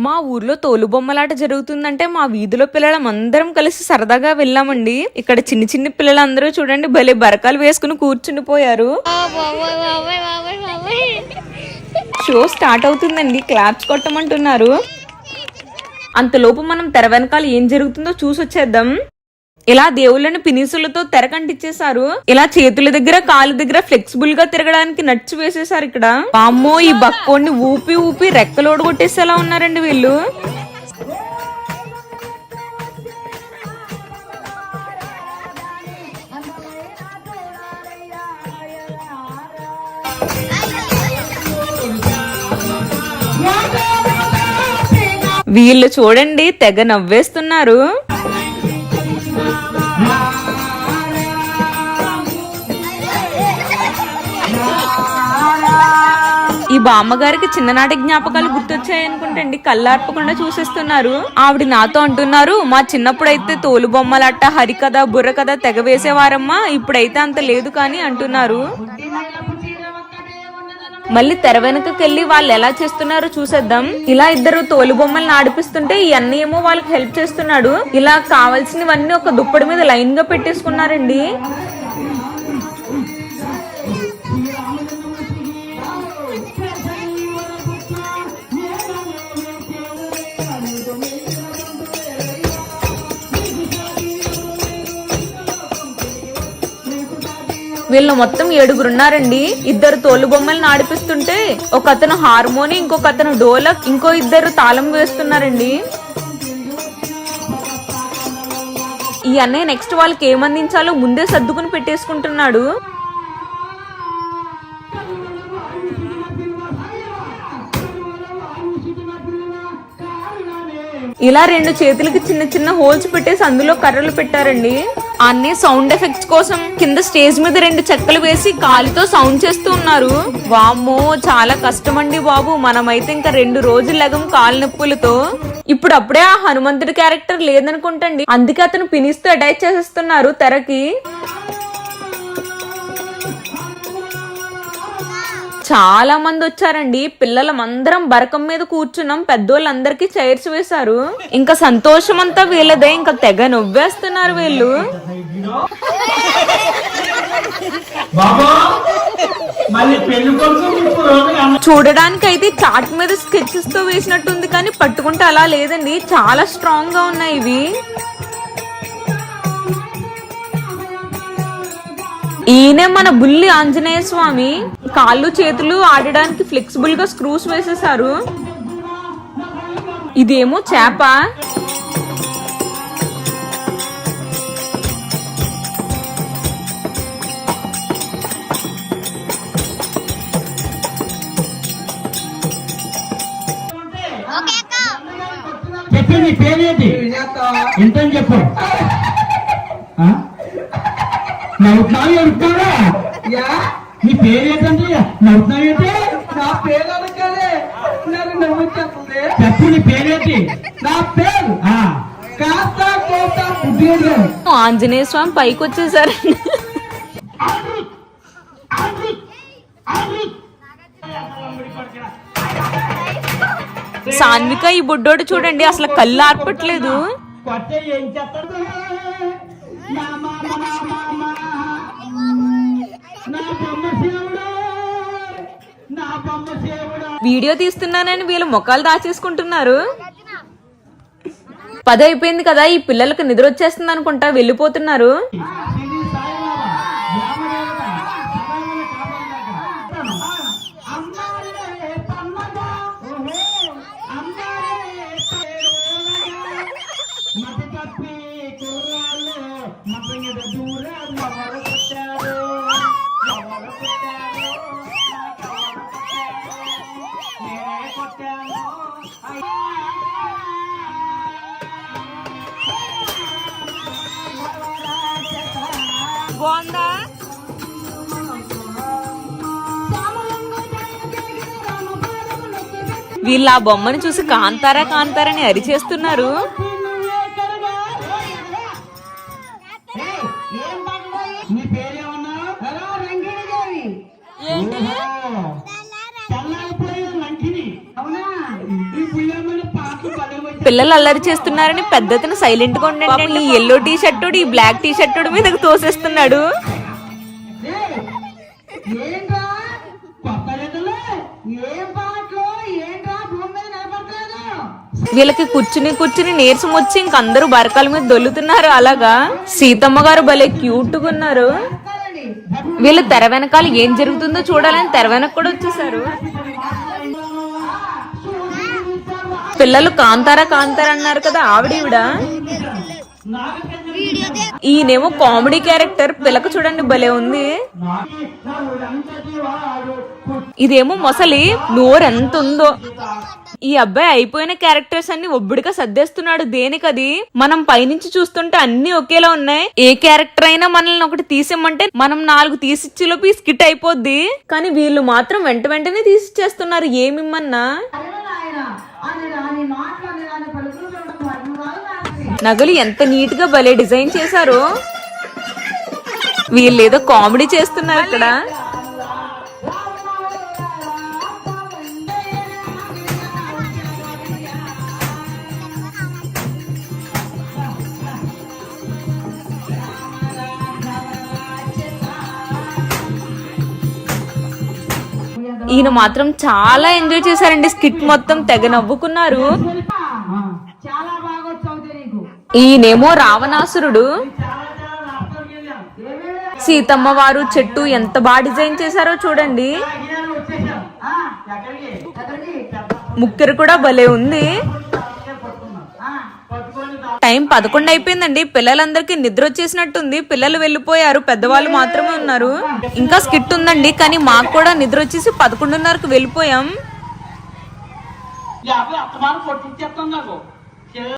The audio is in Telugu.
మా ఊర్లో తోలుబొమ్మలాట జరుగుతుందంటే మా వీధిలో పిల్లలం అందరం కలిసి సరదాగా వెళ్ళామండి. ఇక్కడ చిన్ని చిన్ని పిల్లలందరూ చూడండి భలే బరకాలు వేసుకుని కూర్చునిపోయారు. షో స్టార్ట్ అవుతుందండి, క్లాప్స్ కొట్టమంటున్నారు. అంతలోపు మనం తెర వెనకాల ఏం జరుగుతుందో చూసొచ్చేద్దాం. ఇలా దేవుళ్ళని పినిసులతో తెర కంటిచ్చేశారు. ఇలా చేతుల దగ్గర కాళ్ళ దగ్గర ఫ్లెక్సిబుల్ గా తిరగడానికి నట్స్ వేసేసారు. ఇక్కడ అమ్మో ఈ బక్కోడిని ఊపి ఊపి రెక్కలోడు కొట్టేసేలా ఉన్నారండి వీళ్ళు. వీళ్ళు చూడండి తెగ నవ్వేస్తున్నారు. ఈ బామ్మగారికి చిన్ననాటి జ్ఞాపకాలు గుర్తొచ్చాయనుకుంటండి, కళ్ళార్పకుండా చూసేస్తున్నారు. ఆవిడ నాతో అంటున్నారు, మా చిన్నప్పుడైతే తోలు బొమ్మలట్ట హరికథ బుర్రకథ తెగ వేసేవారమ్మా, ఇప్పుడైతే అంత లేదు కానీ అంటున్నారు. మళ్ళీ తెర వెనకకెళ్ళి వాళ్ళు ఎలా చేస్తున్నారో చూసేద్దాం. ఇలా ఇద్దరు తోలు బొమ్మల్ని ఆడిపిస్తుంటే ఈ అన్నయ్య ఏమో వాళ్ళకి హెల్ప్ చేస్తున్నాడు. ఇలా కావాల్సినవన్నీ ఒక దుప్పటి మీద లైన్ గా పెట్టేసుకున్నారండి. వీళ్ళు మొత్తం 7 ఉన్నారండి. ఇద్దరు తోలు బొమ్మల్ని ఆడిపిస్తుంటే ఒక అతను హార్మోని, ఇంకొక అతను డోలక్, ఇంకో ఇద్దరు తాళం వేస్తున్నారండి. ఈ అన్నయ్య నెక్స్ట్ వాళ్ళకి ఏమందించాలో ముందే సర్దుకుని పెట్టేసుకుంటున్నాడు. ఇలా 2 చేతులకి చిన్న చిన్న హోల్స్ పెట్టేసి అందులో కర్రలు పెట్టారండి. అన్ని సౌండ్ ఎఫెక్ట్స్ కోసం కింద స్టేజ్ మీద 2 చెక్కలు వేసి కాలితో సౌండ్ చేస్తూ ఉన్నారు. వామ్మో చాలా కష్టం అండి బాబు, మనమైతే ఇంకా 2 రోజులు లెగం కాలు నొప్పులతో. ఇప్పుడు అప్పుడే ఆ హనుమంతుడి క్యారెక్టర్ లేదనుకుంటండి, అందుకే అతను పినిస్తూ అటాచ్ చేసేస్తున్నారు తెరకి. చాలా మంది వచ్చారండి. పిల్లలందరం బరకం మీద కూర్చున్నాం, పెద్దోళ్ళందరికీ చైర్స్ వేశారు. ఇంకా సంతోషం అంతా వీళ్ళదే, ఇంకా తెగ నవ్వేస్తున్నారు వీళ్ళు. చూడడానికి అయితే చాట్ మీద స్కెచెస్ తో వేసినట్టుంది, కానీ పట్టుకుంటే అలా లేదండి, చాలా స్ట్రాంగ్ గా ఉన్నాయి ఇవి. ఈయనే మన బుల్లి ఆంజనేయ స్వామి. కాళ్ళు చేతులు ఆడడానికి ఫ్లెక్సిబుల్ గా స్క్రూస్ వేసేసారు. ఇదేమో చేప. చెప్పండి పేరేంటి ఎంతని చెప్పు. నవ్వుతున్నావు ఎడుతావా? నీ పేరేంటండి నవ్వుతున్నావేంటి? నా పేరు అనగానే నాకు నవ్వు చెప్పండి. చెప్పు నీ పేరేంటి? నా పేరు కాస్త కోట ఉద్యోగం. ఆంజనేయ స్వామి పైకి వచ్చేసారండి. సాన్విక ఈ బుడ్డోడు చూడండి అసలు కళ్ళు ఆర్పట్లేదు. వీడియో తీస్తున్నానని వీళ్ళు ముఖాలు దాచేసుకుంటున్నారు. 10 అయిపోయింది కదా, ఈ పిల్లలకు నిద్ర వచ్చేస్తుంది అనుకుంటా వెళ్ళిపోతున్నారు. బాగుందా? వీళ్ళు ఆ బొమ్మని చూసి కాంతారా కాంతారని అరిచేస్తున్నారు. ఏంటి? అవునా? ఈ పుయ్యమ్మని పిల్లలు అల్లరి చేస్తున్నారని పెద్దతను సైలెంట్ గా ఉండండి. ఈ ఎల్లో టీ షర్టు ఈ బ్లాక్ టీ షర్టు మీదకి తోసేస్తున్నాడు. ఏంట్రా కొత్త లీటర్లు ఏం పాటలు ఏంట్రా భూమి మీద నిలబడలేదు. వీళ్ళకి కూర్చుని నీరసం వచ్చి ఇంకందరూ బరకాల మీద దొల్లుతున్నారు. అలాగా సీతమ్మ గారు భలే క్యూట్ గా ఉన్నారు. వీళ్ళు తెర వెనకాల ఏం జరుగుతుందో చూడాలని తెర వెనక కూడా వచ్చేసారు. పిల్లలు కాంతారా అన్నారు కదా, ఆవిడ ఈయనేమో కామెడీ క్యారెక్టర్. పిల్లక చూడండి భలే ఉంది. ఇదేమో మొసలి, నోరు ఎంత ఉందో. ఈ అబ్బాయి అయిపోయిన క్యారెక్టర్స్ అన్ని ఒబ్బడిగా సర్దేస్తున్నాడు. దేనికది? మనం పైనుంచి చూస్తుంటే అన్ని ఒకేలా ఉన్నాయి. ఏ క్యారెక్టర్ అయినా మనల్ని ఒకటి తీసేమంటే మనం 4 తీసిచ్చేలోపు ఈ స్కిట్ అయిపోద్ది. కానీ వీళ్ళు మాత్రం వెంటనే తీసిచ్చేస్తున్నారు ఏమిమ్మన్నా. నగలు ఎంత నీట్ గా భలే డిజైన్ చేశారు. వీళ్ళేదో కామెడీ చేస్తున్నారు ఇక్కడ. ఈయన మాత్రం చాలా ఎంజాయ్ చేశారండి. స్కిట్ మొత్తం తెగ నవ్వుకున్నారు. చాలా బాగా వచ్చావు నీకు. ఈయనేమో రావణాసురుడు. సీతమ్మ వారు చెట్టు ఎంత బాగా డిజైన్ చేశారో చూడండి. ముక్కెరు కూడా భలే ఉంది. టైం 11 అయిపోయిందండి. పిల్లలందరికీ నిద్ర వచ్చేసినట్టుంది. పిల్లలు వెళ్ళిపోయారు, పెద్దవాళ్ళు మాత్రమే ఉన్నారు. ఇంకా స్కిట్ ఉందండి, కానీ మాకు కూడా నిద్ర వచ్చేసి 11:30కి వెళ్ళిపోయాం. అత్తమానం కొట్టించేస్తాం నాకు.